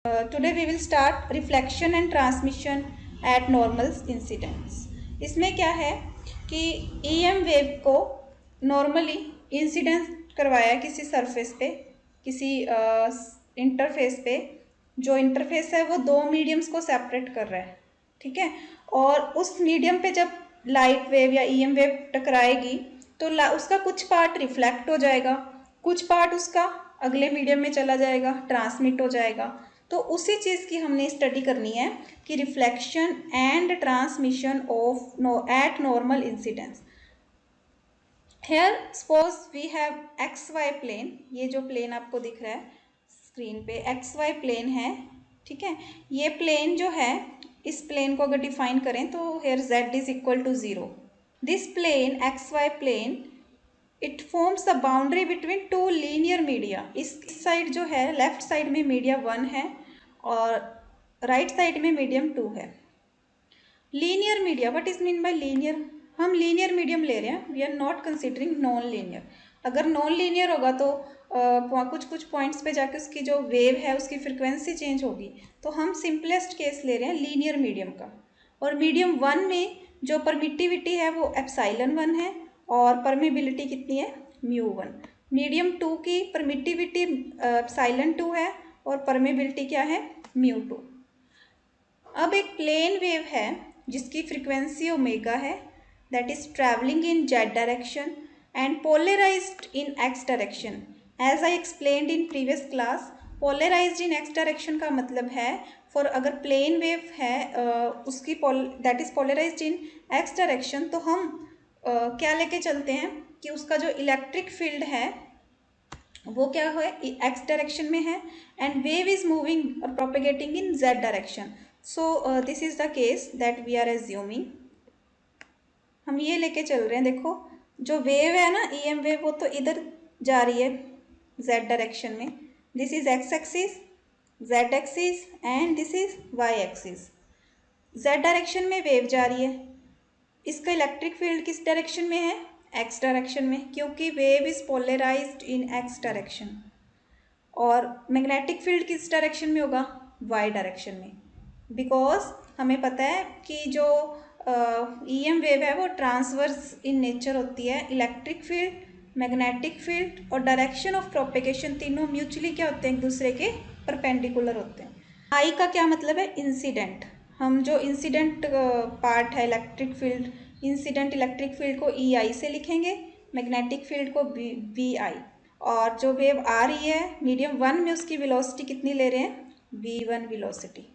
Today we will start reflection and transmission at normal incidents. इसमें क्या है कि EM वेव को नॉर्मली इंसिडेंस करवाया किसी सरफेस पे, किसी इंटरफेस पे. जो इंटरफेस है वो दो मीडियम्स को सेपरेट कर रहा है, ठीक है. और उस मीडियम पे जब लाइट वेव या EM वेव टकराएगी तो उसका कुछ पार्ट रिफ्लेक्ट हो जाएगा, कुछ पार्ट उसका अगले मीडियम में चला जाएगा, ट्रांसमिट हो जाएगा. तो उसी चीज़ की हमने स्टडी करनी है कि reflection and transmission of at normal incidence. Here suppose we have X Y plane. ये जो प्लेन आपको दिख रहा है स्क्रीन पे एक्स वाई प्लेन है, ठीक है. ये प्लेन जो है, इस प्लेन को अगर डिफाइन करें तो here z is equal to 0. This plane X Y plane it forms the boundary between two linear media. इस साइड जो है लेफ्ट साइड में मीडिया 1 है और राइट साइड में मीडियम 2 है. Linear media, what is mean by linear? हम linear medium ले रहे हैं, we are not considering non linear. अगर नॉन लीनियर होगा तो कुछ पॉइंट्स पे जाके उसकी जो वेव है उसकी फ्रिक्वेंसी चेंज होगी. तो हम सिंपलेस्ट केस ले रहे हैं लीनियर मीडियम का. और मीडियम 1 में जो परमिटिविटी है वो एप्सिलॉन 1 है और परमेबिलिटी कितनी है? म्यू 1. मीडियम 2 की परमिटिविटी एप्सिलॉन 2 है और परमेबिलिटी क्या है? म्यू 2. अब एक प्लेन वेव है जिसकी फ्रीक्वेंसी ओमेगा है, that is travelling in Z direction and polarised in X direction. As I explained in previous class, polarised in X direction का मतलब है फॉर अगर प्लेन वेव है उसकी that is polarised in X direction, तो हम क्या लेके चलते हैं कि उसका जो इलेक्ट्रिक फील्ड है वो क्या है? एक्स डायरेक्शन में है एंड वेव इज मूविंग और propagating in Z direction. So this is the case that we are assuming. हम ये लेके चल रहे हैं. देखो जो वेव है ना EM वेव, वो तो इधर जा रही है जेड डायरेक्शन में. This is X axis, Z axis and this is Y axis. Z direction में वेव जा रही है. इसका इलेक्ट्रिक फील्ड किस डायरेक्शन में है? एक्स डायरेक्शन में, क्योंकि wave is polarised in X direction. और मैग्नेटिक फील्ड किस डायरेक्शन में होगा? वाई डायरेक्शन में. बिकॉज हमें पता है कि जो EM वेव है वो ट्रांसवर्स इन नेचर होती है. इलेक्ट्रिक फील्ड, मैग्नेटिक फील्ड और डायरेक्शन ऑफ प्रोपेगेशन तीनों म्यूचुअली क्या होते हैं? एक दूसरे के परपेंडिकुलर होते हैं. आई का क्या मतलब है? इंसिडेंट. हम जो इंसिडेंट पार्ट है electric field, incident electric field को EI से लिखेंगे, मैग्नेटिक फील्ड को VI. और जो वेव आ रही है मीडियम 1 में उसकी वेलोसिटी कितनी ले रहे हैं? V1 velocity.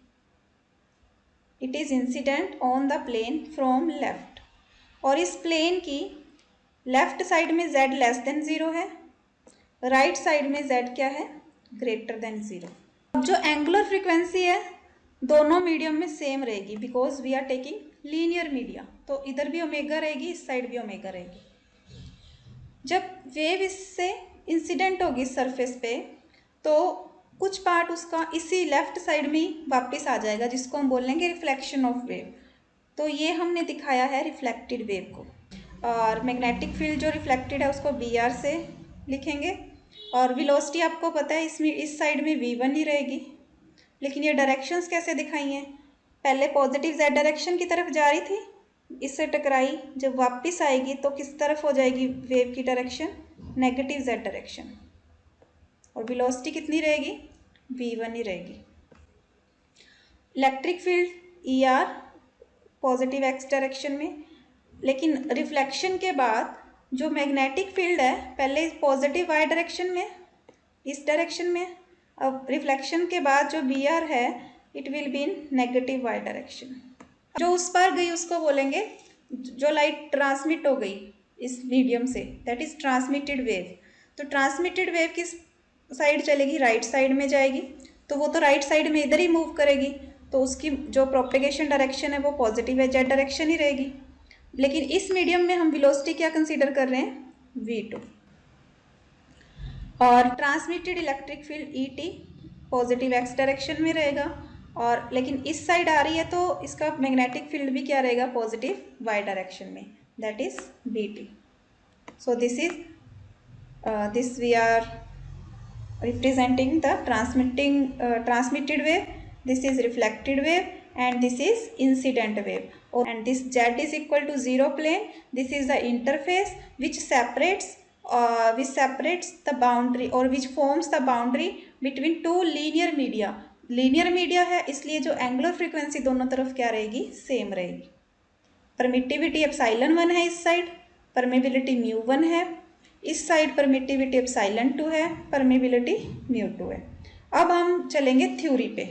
It is incident on the plane from left. और इस प्लेन की लेफ्ट साइड में z लेस देन 0 है, राइट साइड में z क्या है? Greater than 0. अब जो एंगुलर फ्रीक्वेंसी है दोनों मीडियम में सेम रहेगी because we are taking linear media. तो इधर भी ओमेगा रहेगी, इस साइड भी ओमेगा रहेगी. जब वेव इससे इंसिडेंट होगी सरफेस पे तो कुछ पार्ट उसका इसी लेफ्ट साइड में ही वापस आ जाएगा, जिसको हम बोलेंगे रिफ्लेक्शन ऑफ वेव. तो ये हमने दिखाया है रिफ्लेक्टेड वेव को. और मैग्नेटिक फील्ड जो रिफ्लेक्टेड है उसको BR से लिखेंगे. और वेलोसिटी आपको पता है इसमें इस साइड में V1 ही रहेगी. लेकिन ये डायरेक्शंस कैसे दिखाई हैं? पहले पॉजिटिव z डायरेक्शन की तरफ जा रही थी, इससे टकराई, जब वापस आएगी तो किस तरफ हो जाएगी वेव की डायरेक्शन? Negative z direction. और वेलोसिटी कितनी रहेगी? V1 ही रहेगी. Electric field ER positive x direction में. लेकिन रिफ्लेक्शन के बाद जो मैग्नेटिक फील्ड है पहले पॉजिटिव y डायरेक्शन में, इस डायरेक्शन में. अब रिफ्लेक्शन के बाद जो BR है it will be in negative y direction. जो उस पार गई उसको बोलेंगे, जो लाइट ट्रांसमिट हो गई इस मीडियम से, दैट इज ट्रांसमिटेड वेव. तो ट्रांसमिटेड वेव किस साइड चलेगी? राइट साइड में जाएगी. तो वो तो राइट साइड में इधर ही मूव करेगी, तो उसकी जो प्रोपेगेशन डायरेक्शन है वो पॉजिटिव है, जेड डायरेक्शन ही रहेगी. लेकिन इस मीडियम में हम वेलोसिटी क्या कंसीडर कर रहे हैं? V2. और transmitted electric field ET positive x direction में रहेगा. और लेकिन इस साइड आ रही है तो इसका मैग्नेटिक फील्ड भी क्या रहेगा? पॉजिटिव y डायरेक्शन में, that is BT. So this we are representing the transmitted wave, this is reflected wave, and this is incident wave. And this z is equal to 0 plane. This is the interface which separates the boundary or which forms the boundary between two linear media. Linear media है इसलिए जो angular frequency दोनों तरफ क्या रहेगी, same रहेगी. Permittivity epsilon 1 है इस साइड, परमेबिलिटी म्यू 1 है इस साइड, परमिटिविटी एप्सिलॉन 2 है, परमेबिलिटी म्यू 2 है. अब हम चलेंगे थ्योरी पे,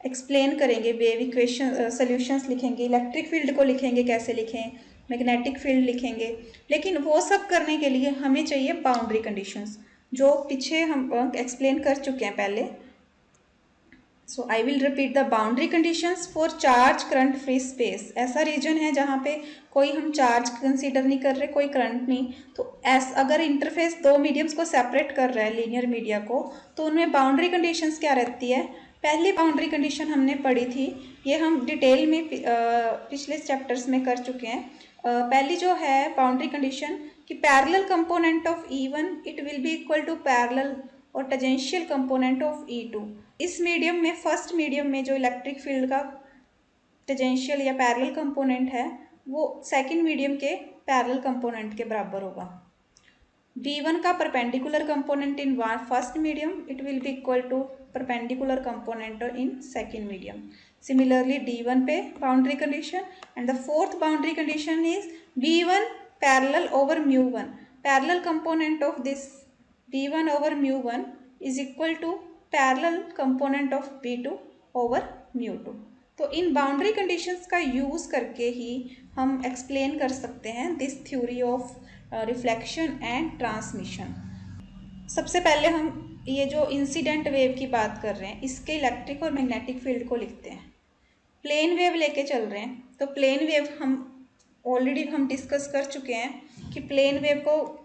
एक्सप्लेन करेंगे, वेव इक्वेशन सॉल्यूशंस लिखेंगे, इलेक्ट्रिक फील्ड को लिखेंगे, कैसे लिखें, मैग्नेटिक फील्ड लिखेंगे. लेकिन वो सब करने के लिए हमें चाहिए बाउंड्री कंडीशंस, जो पीछे हम एक्सप्लेन कर चुके हैं पहले. So I will repeat the boundary conditions for charge current free space. ऐसा रीजन है जहाँ पे कोई हम चार्ज कंसीडर नहीं कर रहे, कोई करंट नहीं, तो अगर इंटरफेस दो मीडियम्स को सेपरेट कर रहा है, लीनियर मीडिया को, तो उनमें बाउंड्री कंडीशंस क्या रहती है. पहली बाउंड्री कंडीशन हमने पढ़ी थी, ये हम डिटेल में पिछले चैप्टर्स में कर चुके हैं. पहली जो है बाउंड्री कंडीशन कि parallel component of E1 it will be equal to parallel और टेंजेंशियल कंपोनेंट ऑफ E2. इस मीडियम में, फर्स्ट मीडियम में जो इलेक्ट्रिक फील्ड का टेंजेंशियल या पैरेलल कंपोनेंट है वो सेकंड मीडियम के पैरेलल कंपोनेंट के बराबर होगा. V1 का perpendicular component in first medium it will be equal to perpendicular component in second medium. Similarly D1 पे boundary condition, and the fourth boundary condition is V1 parallel over म्यू1. Parallel component of this V1 over म्यू1 is equal to parallel component of V2 over म्यू2. तो इन boundary conditions का use करके ही हम एक्सप्लेन कर सकते हैं this theory of reflection and transmission. सबसे पहले हम ये जो इंसिडेंट वेव की बात कर रहे हैं इसके इलेक्ट्रिक और मैग्नेटिक फील्ड को लिखते हैं. प्लेन वेव लेके चल रहे हैं, तो प्लेन वेव हम ऑलरेडी डिस्कस कर चुके हैं कि प्लेन वेव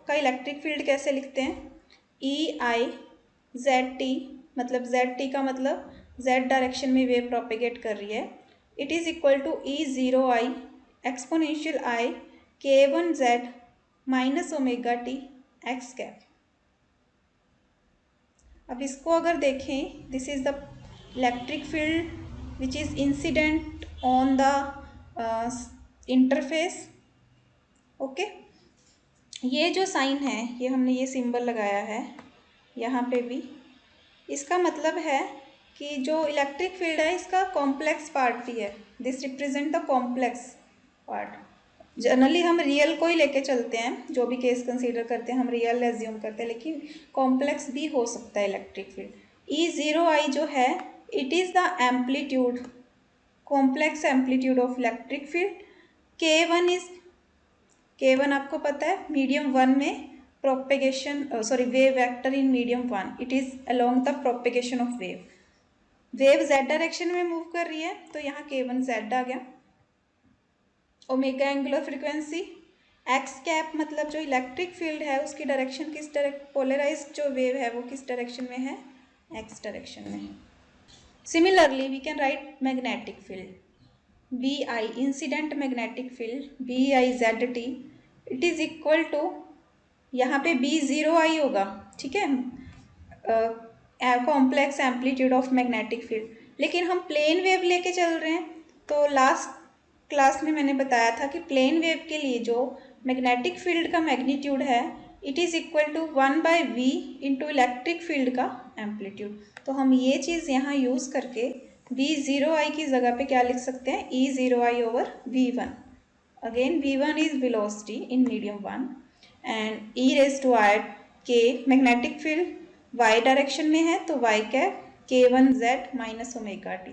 का इलेक्ट्रिक फील्ड कैसे लिखते हैं. EI/ZT, मतलब ZT का मतलब Z डायरेक्शन में वेव प्रोपेगेट कर रही है, it is equal to E0I exponential I K1Z minus omega T X cap. अब इसको अगर देखें, this is the electric field which is incident on the interface. Okay, ये जो साइन है, ये हमने ये सिंबल लगाया है यहाँ पे भी, इसका मतलब है कि जो इलेक्ट्रिक फील्ड है इसका कॉम्प्लेक्स पार्ट भी है. This represent the complex part. Generally हम रियल को ही लेके चलते हैं, जो भी केस कंसीडर करते हैं हम रियल एज्यूम करते हैं, लेकिन कॉम्प्लेक्स भी हो सकता है इलेक्ट्रिक फील्ड. E0I जो है it is the amplitude, complex amplitude of electric field. K1 आपको पता है मीडियम 1 में propagation, wave vector in medium 1, it is along the propagation of wave. Wave z direction में मूव कर रही है तो यहाँ K1Z आ गया. Omega angular frequency, x cap मतलब जो इलेक्ट्रिक फील्ड है उसकी डायरेक्शन किस पोलराइज जो वेव है वो किस डायरेक्शन में है, एक्स डायरेक्शन में. Similarly we can write magnetic field, BI incident magnetic field BIZT it is equal to, यहाँ पे B0I होगा, ठीक है, complex amplitude of magnetic field. लेकिन हम प्लेन वेव लेके चल रहे हैं, तो लास्ट क्लास में मैंने बताया था कि प्लेन वेव के लिए जो मैग्नेटिक फील्ड का मैग्नीट्यूड है it is equal to 1/v into electric field का एम्पलीट्यूड. तो हम ये चीज़ यहाँ यूज़ करके V0I की जगह पे क्या लिख सकते हैं, E0I over V1. Again V1 is velocity in medium 1 and e⁻⁴ k magnetic field y direction में है तो y cap K1Z minus omega T.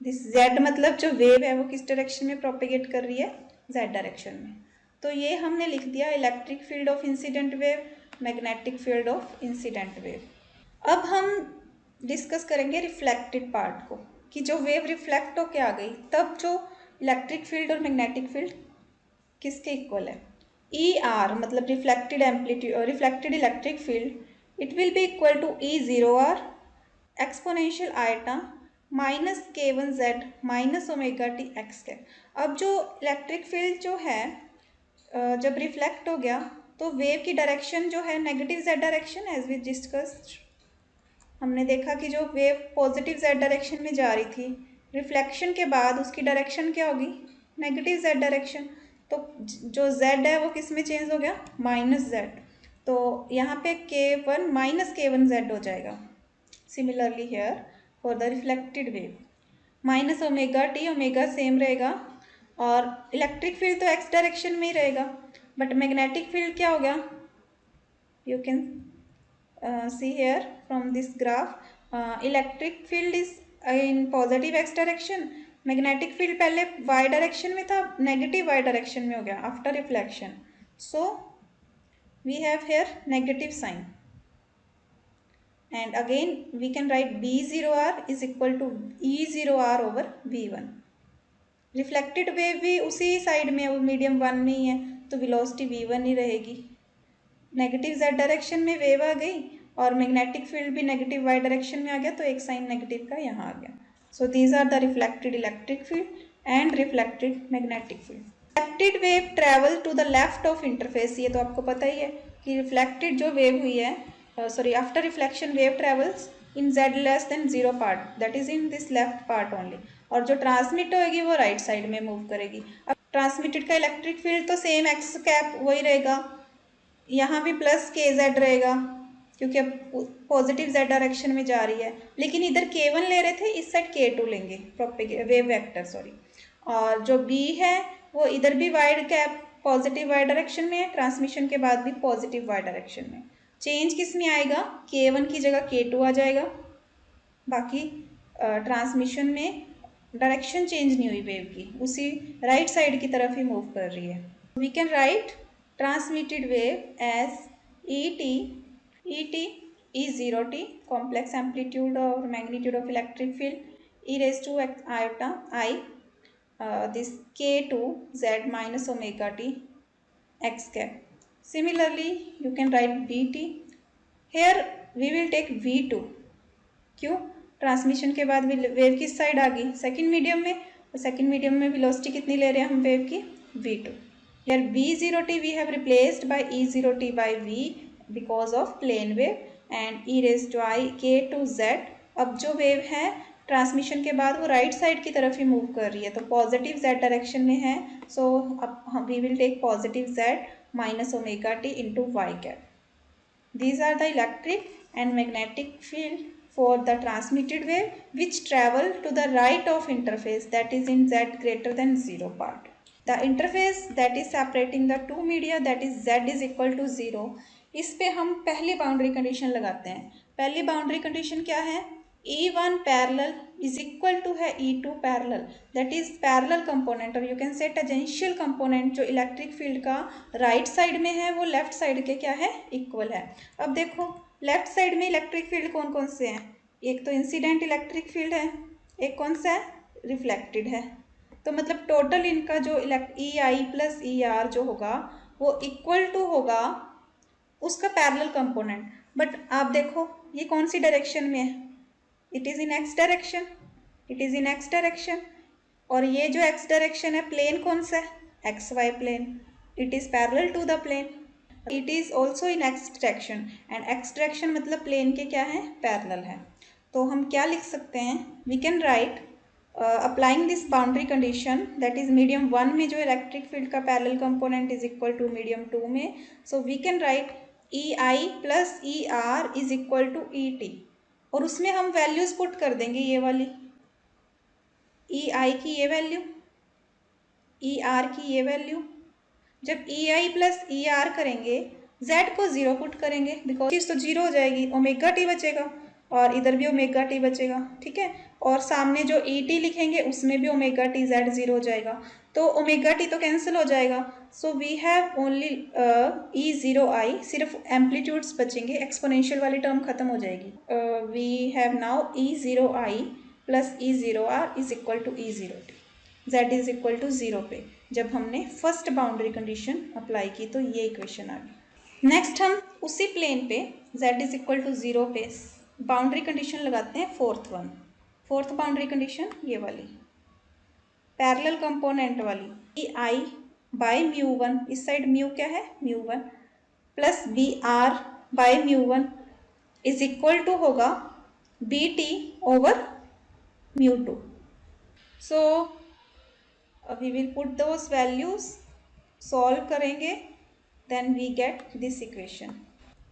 This Z मतलब जो वेव है वो किस डायरेक्शन में प्रोपेगेट कर रही है, Z डायरेक्शन में. तो ये हमने लिख दिया electric field of incident wave, magnetic field of incident wave. अब हम डिस्कस करेंगे रिफ्लेक्टेड पार्ट को, कि जो वेव रिफ्लेक्ट होके आ गई तब जो इलेक्ट्रिक फील्ड और मैग्नेटिक फील्ड किसके इक्वल है. ER मतलब reflected electric field it will be equal to E0R exponential iota minus K1Z minus omega T X cap. अब जो इलेक्ट्रिक फील्ड जो है जब रिफ्लेक्ट हो गया तो वेव की डायरेक्शन जो है negative Z direction as we discussed हमने देखा कि जो वेव पॉजिटिव जेड डायरेक्शन में जा रही थी, रिफ्लेक्शन के बाद उसकी डायरेक्शन क्या होगी, नेगेटिव जेड डायरेक्शन। तो जो जेड है वो किस में चेंज हो गया, माइनस जेड। तो यहाँ पे k1 माइनस k1 जेड हो जाएगा। Similarly here for the reflected wave minus omega T, omega same रहेगा, और इलेक्ट्रिक फील्ड तो एक्स डायरेक्शन में ही रहेगा, बट मैग्नेटिक फील्ड क्या हो गया, you can see here from this graph, electric field is in positive x direction, magnetic field पहले y direction में था, negative y direction में हो गया after reflection, so we have here negative sign, and again we can write b0r is equal to e0r over v1। Reflected wave भी उसी side में, वो मीडियम 1 में ही है, तो वेलोसिटी v1 ही रहेगी। नेगेटिव जेड डायरेक्शन में वेव आ गई और मैग्नेटिक फील्ड भी नेगेटिव वाई डायरेक्शन में आ गया, तो एक साइन नेगेटिव का यहाँ आ गया। So these are the reflected electric field and reflected magnetic field. Reflected wave travel to the left of interface, ये तो आपको पता ही है कि रिफ्लेक्टेड जो वेव हुई है, sorry after reflection wave travels in z less than 0 part, that is in this left part only, और जो ट्रांसमिट होगी वो राइट साइड में मूव करेगी। अब ट्रांसमिटेड का इलेक्ट्रिक फील्ड तो सेम एक्स कैप वही रहेगा, यहाँ भी प्लस के जेड रहेगा क्योंकि अब पॉजिटिव जेड डायरेक्शन में जा रही है, लेकिन इधर k1 ले रहे थे, इस साइड k2 लेंगे वेव वेक्टर, सॉरी। और जो b है वो इधर भी Y cap positive Y direction में है, ट्रांसमिशन के बाद भी पॉजिटिव वाई डायरेक्शन में। चेंज किस में आएगा, k1 की जगह k2 आ जाएगा, बाकी ट्रांसमिशन में डायरेक्शन चेंज नहीं हुई वेव की, उसी राइट साइड की तरफ ही मूव कर रही है। We can write transmitted wave as et E0t complex amplitude or magnitude of electric field e raised to iota I, this k2 z minus omega t x cap. Similarly you can write bt, here we will take v2, क्यों, transmission के बाद wave किस side आ गई, second medium में, और second medium में velocity कितनी ले रहे हैं हम वेव की, v2। Here v0t we have replaced by e0t by v because of plane wave and e raised to I k to z। अब जो वेव है ट्रांसमिशन के बाद वो राइट साइड की तरफ ही मूव कर रही है, तो पॉजिटिव z डायरेक्शन में है, सो अब we will take positive z minus omega T into Y cap. These are the electric and magnetic field for the transmitted wave which travel to the right of interface, that is in z greater than 0 part. The interface that is separating the two media, that is z is equal to 0, इस पे हम पहली boundary condition लगाते हैं। पहली boundary condition क्या है, E1 parallel is equal to है E2 parallel, that is parallel component, और you can say tangential component जो इलेक्ट्रिक फील्ड का राइट साइड में है वो लेफ्ट साइड के क्या है, इक्वल है। अब देखो लेफ्ट साइड में इलेक्ट्रिक फील्ड कौन कौन से हैं, एक तो इंसिडेंट इलेक्ट्रिक फील्ड है, एक कौन सा है, रिफ्लेक्टेड है। तो मतलब टोटल इनका जो ई आई प्लस ई आर जो होगा वो इक्वल टू होगा उसका पैरेलल कंपोनेंट। बट आप देखो ये कौन सी डायरेक्शन में है, it is in X direction, it is in X direction, और ये जो एक्स डायरेक्शन है प्लेन कौन सा है, X Y plane, it is parallel to the plane, it is also in X direction, and X direction मतलब plane के क्या है, पैरेलल है। तो हम क्या लिख सकते हैं, we can write applying this boundary condition, that is medium 1 में जो इलेक्ट्रिक फील्ड का parallel component is equal to medium 2 में, so we can write E I plus E R is equal to E T, और उसमें हम values put कर देंगे, ये वाली ई आई की ये वैल्यू, ई आर की ये वैल्यू। जब ई आई प्लस ई आर करेंगे z को 0 पुट करेंगे, बिकॉज चीज़ तो 0 हो जाएगी, ओमेगा टी बचेगा और इधर भी ओमेगा टी बचेगा, ठीक है। और सामने जो ई टी लिखेंगे उसमें भी ओमेगा टी z 0 हो जाएगा, तो ओमेगा टी तो कैंसिल हो जाएगा। So we have only E 0 I, सिर्फ एम्पलीट्यूड्स बचेंगे, एक्सपोनेंशियल वाली टर्म खत्म हो जाएगी। We have now E 0 I plus E 0 R is equal to E 0 T, z is equal to 0 पे जब हमने फर्स्ट बाउंड्री कंडीशन अप्लाई की तो ये इक्वेशन आ गई। नेक्स्ट हम उसी प्लेन पे z इज इक्वल टू 0 पे बाउंड्री कंडीशन लगाते हैं, फोर्थ बाउंड्री कंडीशन ये वाली पैरेलल कंपोनेंट वाली, ई आई बाय म्यू 1, इस साइड म्यू क्या है, mu 1 plus B R by mu 1 is equal to होगा bt over mu 2. So we will put those values, solve करेंगे, then we get this equation.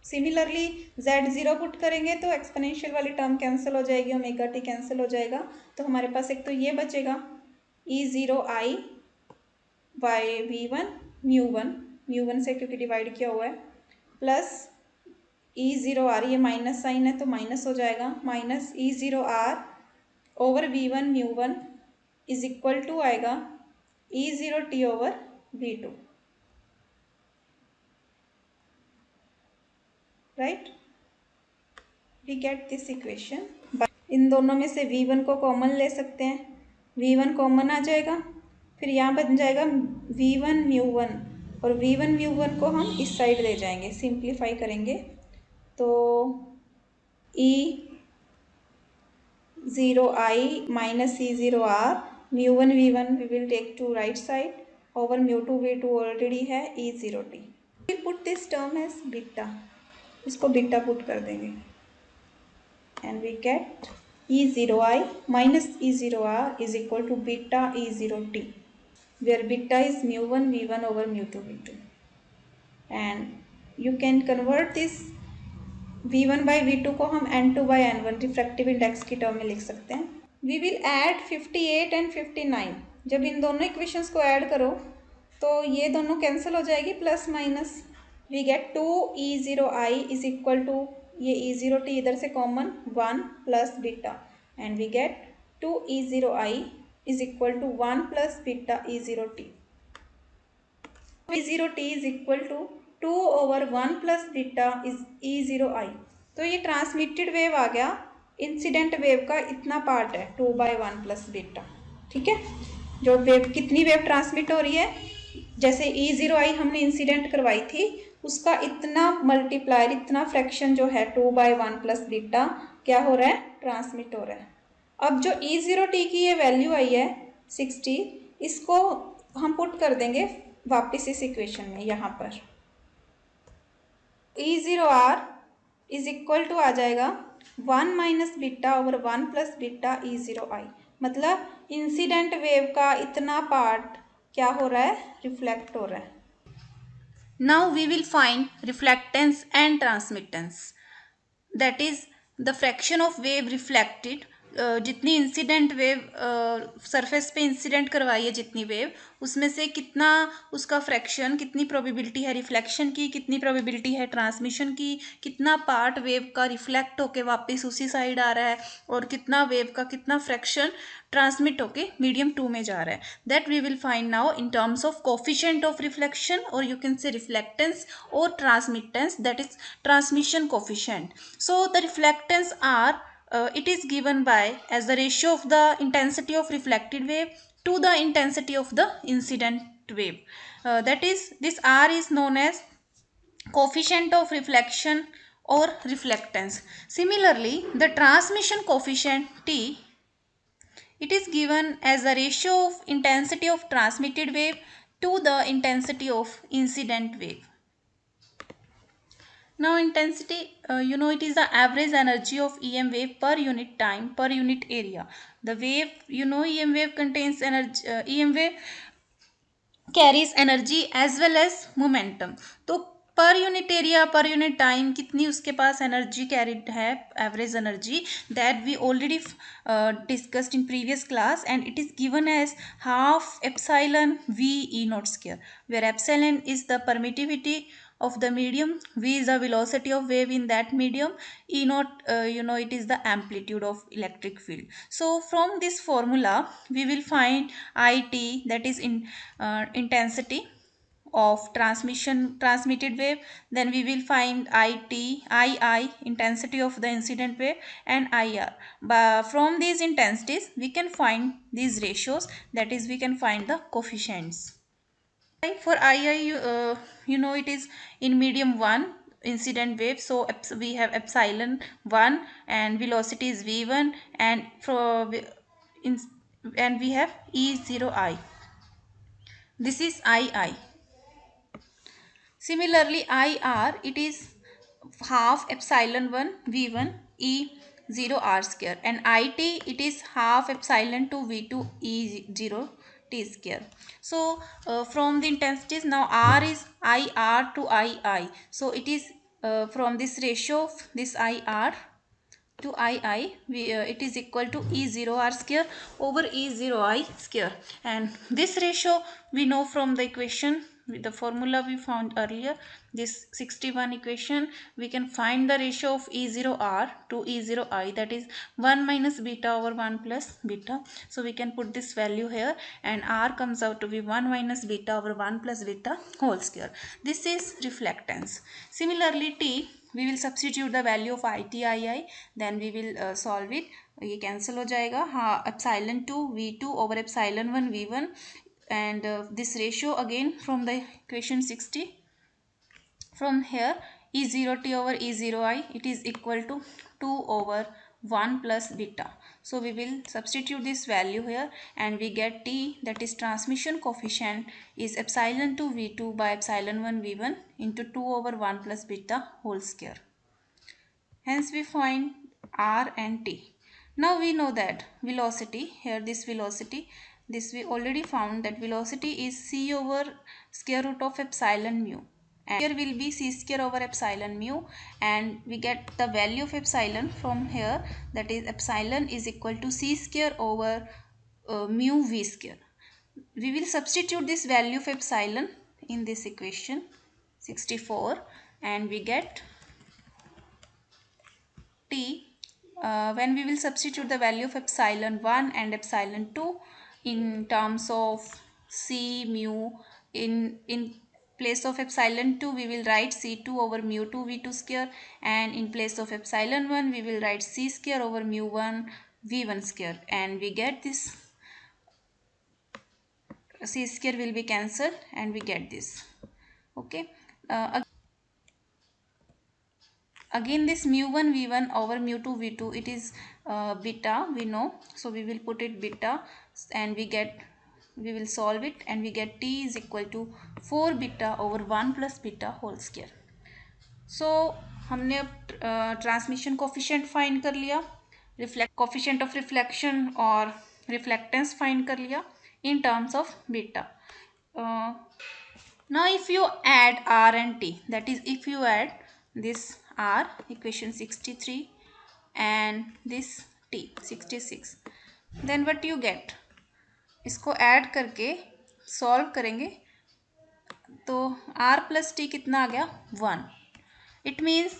Similarly z0 put करेंगे तो exponential वाली term cancel हो जाएगी, omega T cancel हो जाएगा, तो हमारे पास एक तो ये बचेगा E0i by v1 mu one से क्योंकि डिवाइड किया हुआ है, प्लस E0r, ये माइनस साइन है तो माइनस हो जाएगा, माइनस E0r ओवर v1 म्यू1 इज इक्वल टू आएगा E0t over v2, right. We get this equation. इन दोनों में से v1 को कॉमन ले सकते हैं, v1 कॉमन आ जाएगा, फिर यहाँ बन जाएगा v1 म्यू1, और v1 म्यू1 को हम इस साइड ले जाएंगे, सिंप्लीफाई करेंगे तो E0i माइनस E0r म्यू1 v1 we will take to right side over म्यू2 v2 ऑलरेडी है E0t. We put this term as beta, इसको बीटा पुट कर देंगे and we get E0i minus E0r is equal to beta E0t, where beta is mu1 v1 over mu2 v2, and you can convert this v1 by v2 को हम n2 by n1 refractive index की term में लिख सकते हैं. We will add 58 and 59. जब इन दोनों equations को ऐड करो तो ये दोनों कैंसिल हो जाएगी, plus minus we get 2E0i is equal to, ये E0t इधर से common 1 plus beta, and we get 2E0i is equal to 1 plus beta E0t. E0t is equal to 2 over 1 plus beta is E0i. तो ये transmitted wave आ गया, incident wave का इतना part है 2 by 1 plus beta. ठीक है, जो वेव कितनी वेव ट्रांसमिट हो रही है, जैसे E0i हमने इंसिडेंट करवाई थी, उसका इतना मल्टीप्लायर, इतना फ्रैक्शन जो है 2 बाई 1 प्लस बीटा क्या हो रहा है, ट्रांसमिट हो रहा है. अब जो E0t की ये वैल्यू आई है 60, इसको हम पुट कर देंगे वापस इस इक्वेशन में. यहाँ पर E0r इज इक्वल टू आ जाएगा 1 minus beta over 1 plus beta E0i, मतलब इंसिडेंट वेव का इतना पार्ट क्या हो रहा है, रिफ्लेक्ट हो रहा है. Now we will find reflectance and transmittance, that is the fraction of wave reflected. जितनी इंसिडेंट वेव सरफेस पे इंसिडेंट करवाई है, जितनी वेव, उसमें से कितना उसका फ्रैक्शन, कितनी प्रोबेबिलिटी है रिफ्लेक्शन की, कितनी प्रोबेबिलिटी है ट्रांसमिशन की, कितना पार्ट वेव का रिफ्लेक्ट होके वापस उसी साइड आ रहा है, और कितना वेव का कितना फ्रैक्शन ट्रांसमिट होके मीडियम 2 में जा रहा है. That we will find now in terms of coefficient of reflection, और यू कैन से रिफ्लेक्टेंस और transmittance, that is transmission coefficient. So the reflectance R it is given by as the ratio of the intensity of reflected wave to the intensity of the incident wave. That is, this R is known as coefficient of reflection or reflectance. Similarly, the transmission coefficient T, it is given as the ratio of intensity of transmitted wave to the intensity of incident wave. Now intensity, it is the average energy of EM wave per unit time per unit area. The wave, EM wave contains energy, EM wave carries energy as well as momentum. तो per unit area per unit time कितनी उसके पास energy carried है, average energy, that we already discussed in previous class, and it is given as half epsilon v E nought square, where epsilon is the permittivity of the medium, v is the velocity of wave in that medium, E naught, it is the amplitude of electric field. So from this formula we will find IT, that is in intensity of transmitted wave. Then we will find II, intensity of the incident wave, and IR. But from these intensities we can find these ratios, that is we can find the coefficients. For II, it is in medium 1 incident wave, so we have epsilon 1 and velocity is v1, and we have E0i. This is II. Similarly, IR, it is half epsilon 1 v1 E 0 r square, and IT it is half epsilon to V2 E0 t square. So from the intensities, now R is IR to II. So it is from this ratio of this IR to it is equal to E0 r square over E0 I square, and this ratio we know from the equation with the formula we found earlier, this 61 equation. We can find the ratio of E0 r to E0 I, that is 1 minus beta over 1 plus beta. So we can put this value here, and r comes out to be 1 minus beta over 1 plus beta whole square. This is reflectance. Similarly, T, we will substitute the value of ITII, then we will solve it. ये cancel हो जाएगा, हाँ, epsilon 2 V2 over epsilon 1 V1, and this ratio again from the equation 60. From here, E0t over E0i, it is equal to 2 over 1 plus beta. So we will substitute this value here, and we get T, that is transmission coefficient, is epsilon 2 V2 by epsilon 1 V1 into 2 over 1 plus beta whole square. Hence we find R and T. Now we know that velocity, here this velocity, this we already found that velocity is C over square root of epsilon mu. And here will be C square over epsilon mu, and we get the value of epsilon from here, that is epsilon is equal to C square over mu V square. We will substitute this value of epsilon in this equation 64, and we get T, when we will substitute the value of epsilon 1 and epsilon 2 in terms of C mu, in place of epsilon 2 we will write C2 over mu 2 V2 square, and in place of epsilon 1 we will write C square over mu 1 V1 square, and we get this C square will be cancelled and we get this. Okay. Again this mu1 v1 over mu2 v2, it is beta, we know, so we will put it beta, and we will solve it, and we get T is equal to 4 beta over 1 plus beta whole square. So हमने अब transmission coefficient find कर लिया, coefficient of reflection और reflectance find कर लिया in terms of beta. Now if you add R and T, that is if you add this R, equation 63, and this T 66, then what you get, इसको add करके solve करेंगे तो R plus T कितना आ गया 1. It means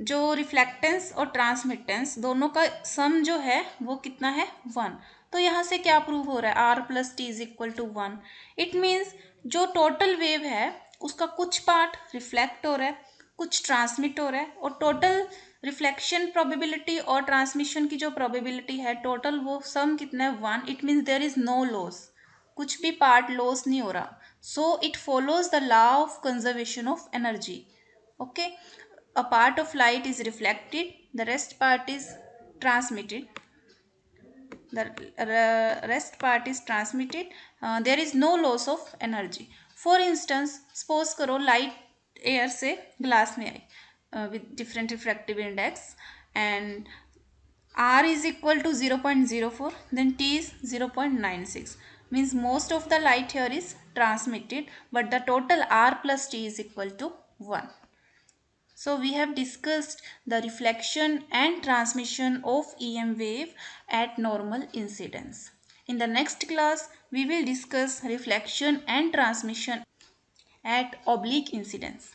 जो reflectance और transmittance दोनों का सम जो है वो कितना है 1. तो यहाँ से क्या प्रूव हो रहा है, R plus T is equal to 1. It means जो टोटल वेव है उसका कुछ पार्ट रिफ्लेक्ट हो रहा है, कुछ ट्रांसमिट हो रहा है, और टोटल रिफ्लेक्शन प्रोबेबिलिटी और ट्रांसमिशन की जो प्रोबेबिलिटी है टोटल वो सम कितना है 1. It means there is no loss, कुछ भी पार्ट लॉस नहीं हो रहा. So it follows the law of conservation of energy. Okay, a part of light is reflected, the rest part is transmitted. There is no loss of energy. For instance, suppose करो light air से glass में आई with different refractive index, and R is equal to 0.04, then T is 0.96. Means most of the light here is transmitted, but the total R plus T is equal to 1. So we have discussed the reflection and transmission of EM wave at normal incidence. In the next class, we will discuss reflection and transmission at oblique incidence.